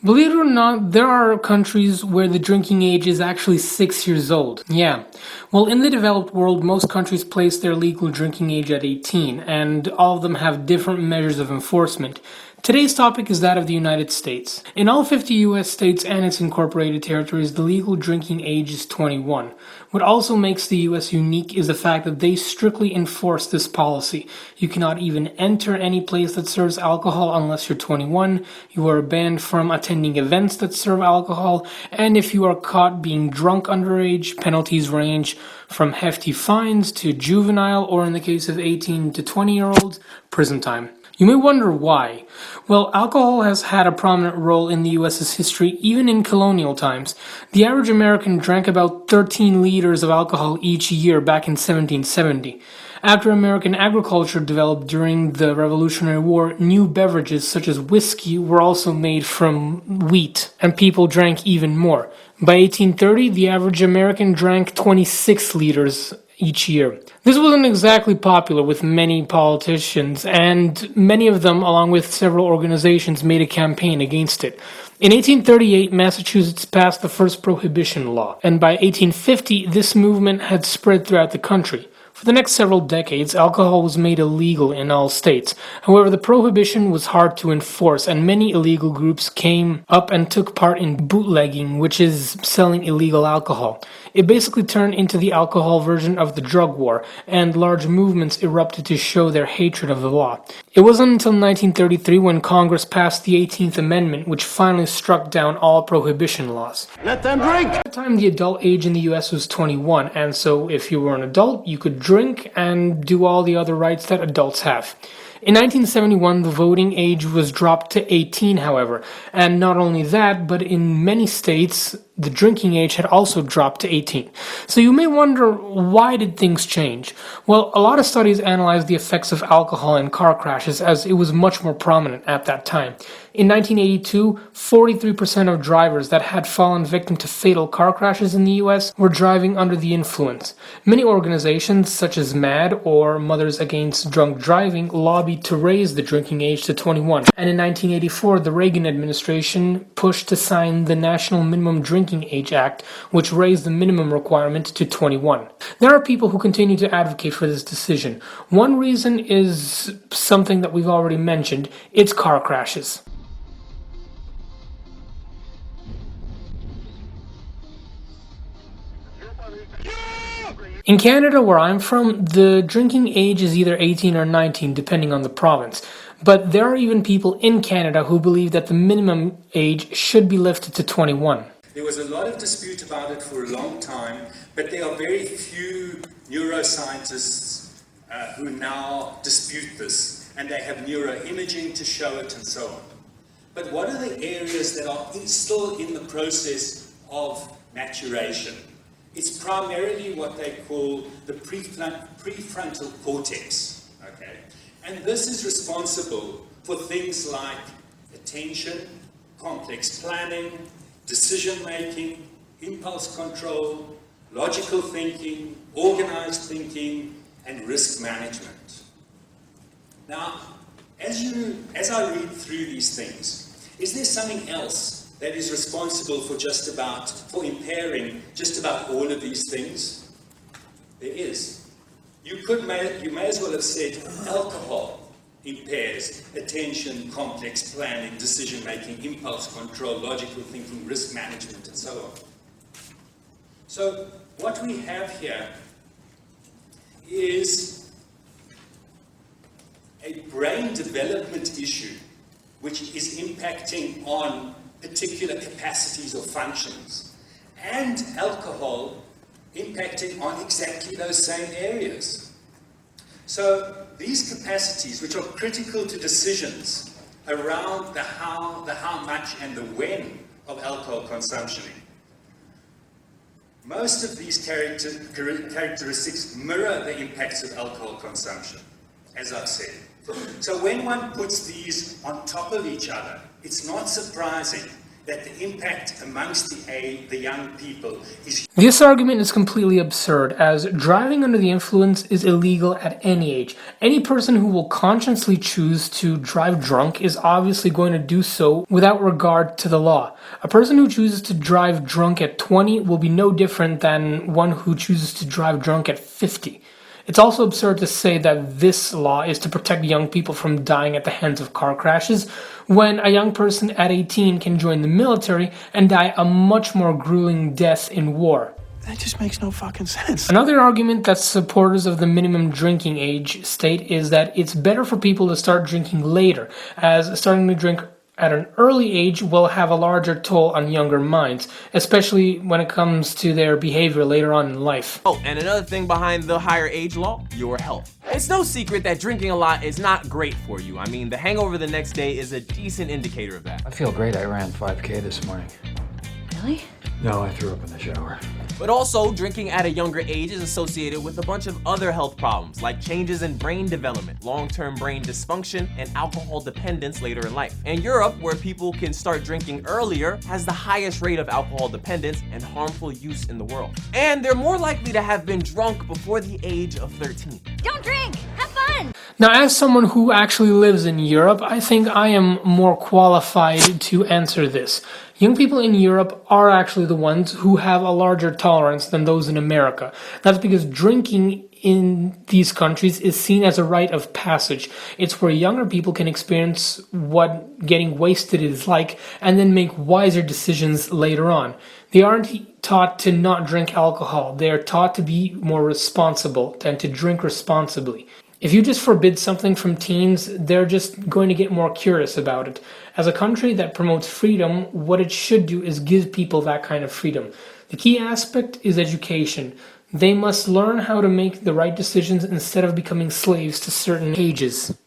Believe it or not, there are countries where the drinking age is actually 6 years old. Yeah. Well, in the developed world, most countries place their legal drinking age at 18, and all of them have different measures of enforcement. Today's topic is that of the United States. In all 50 US states and its incorporated territories, the legal drinking age is 21. What also makes the US unique is the fact that they strictly enforce this policy. You cannot even enter any place that serves alcohol unless you're 21. You are banned from attending events that serve alcohol, and if you are caught being drunk underage, penalties range from hefty fines to juvenile, or in the case of 18 to 20-year-olds, prison time. You may wonder why. Well, alcohol has had a prominent role in the US's history even in colonial times. The average American drank about 13 liters of alcohol each year back in 1770. After American agriculture developed during the Revolutionary War, new beverages such as whiskey were also made from wheat, and people drank even more. By 1830, the average American drank 26 liters each year. This wasn't exactly popular with many politicians, and many of them, along with several organizations, made a campaign against it. In 1838, Massachusetts passed the first prohibition law, and by 1850, this movement had spread throughout the country. For the next several decades, alcohol was made illegal in all states. However, the prohibition was hard to enforce, and many illegal groups came up and took part in bootlegging, which is selling illegal alcohol. It basically turned into the alcohol version of the drug war, and large movements erupted to show their hatred of the law. It wasn't until 1933 when Congress passed the 18th Amendment, which finally struck down all prohibition laws. Let them drink! At the time, the adult age in the US was 21, and so if you were an adult, you could drink and do all the other rights that adults have. In 1971, the voting age was dropped to 18, however, and not only that, but in many states, the drinking age had also dropped to 18. So you may wonder, why did things change? Well, a lot of studies analyzed the effects of alcohol in car crashes as it was much more prominent at that time. In 1982, 43% of drivers that had fallen victim to fatal car crashes in the US were driving under the influence. Many organizations, such as MAD or Mothers Against Drunk Driving, lobbied to raise the drinking age to 21. And in 1984, the Reagan administration pushed to sign the National Minimum Drinking Age Act, which raised the minimum requirement to 21. There are people who continue to advocate for this decision. One reason is something that we've already mentioned: it's car crashes. In Canada, where I'm from, the drinking age is either 18 or 19, depending on the province. But there are even people in Canada who believe that the minimum age should be lifted to 21. There was a lot of dispute about it for a long time, but there are very few neuroscientists who now dispute this, and they have neuroimaging to show it and so on. But what are the areas that are still in the process of maturation? It's primarily what they call the prefrontal cortex, okay? And this is responsible for things like attention, complex planning, decision-making, impulse control, logical thinking, organized thinking, and risk management. Now, as I read through these things, is there something else that is responsible for impairing just about all of these things? There is. You may as well have said alcohol impairs attention, complex planning, decision-making, impulse control, logical thinking, risk management, and so on. So what we have here is a brain development issue which is impacting on particular capacities or functions, and alcohol impacting on exactly those same areas. So these capacities, which are critical to decisions around the how much, and the when of alcohol consumption, most of these characteristics mirror the impacts of alcohol consumption, as I've said. So when one puts these on top of each other, it's not surprising that the impact amongst the young people is. This argument is completely absurd, as driving under the influence is illegal at any age. Any person who will consciously choose to drive drunk is obviously going to do so without regard to the law. A person who chooses to drive drunk at 20 will be no different than one who chooses to drive drunk at 50. It's also absurd to say that this law is to protect young people from dying at the hands of car crashes, when a young person at 18 can join the military and die a much more grueling death in war. That just makes no fucking sense. Another argument that supporters of the minimum drinking age state is that it's better for people to start drinking later, as starting to drink at an early age will have a larger toll on younger minds, especially when it comes to their behavior later on in life. Oh, and another thing behind the higher age law, your health. It's no secret that drinking a lot is not great for you. I mean, the hangover the next day is a decent indicator of that. I feel great. I ran 5K this morning. Really? No, I threw up in the shower. But also, drinking at a younger age is associated with a bunch of other health problems, like changes in brain development, long-term brain dysfunction, and alcohol dependence later in life. And Europe, where people can start drinking earlier, has the highest rate of alcohol dependence and harmful use in the world. And they're more likely to have been drunk before the age of 13. Don't drink! Have fun! Now, as someone who actually lives in Europe, I think I am more qualified to answer this. Young people in Europe are actually the ones who have a larger tolerance than those in America. That's because drinking in these countries is seen as a rite of passage. It's where younger people can experience what getting wasted is like and then make wiser decisions later on. They aren't taught to not drink alcohol. They are taught to be more responsible and to drink responsibly. If you just forbid something from teens, they're just going to get more curious about it. As a country that promotes freedom, what it should do is give people that kind of freedom. The key aspect is education. They must learn how to make the right decisions instead of becoming slaves to certain ages.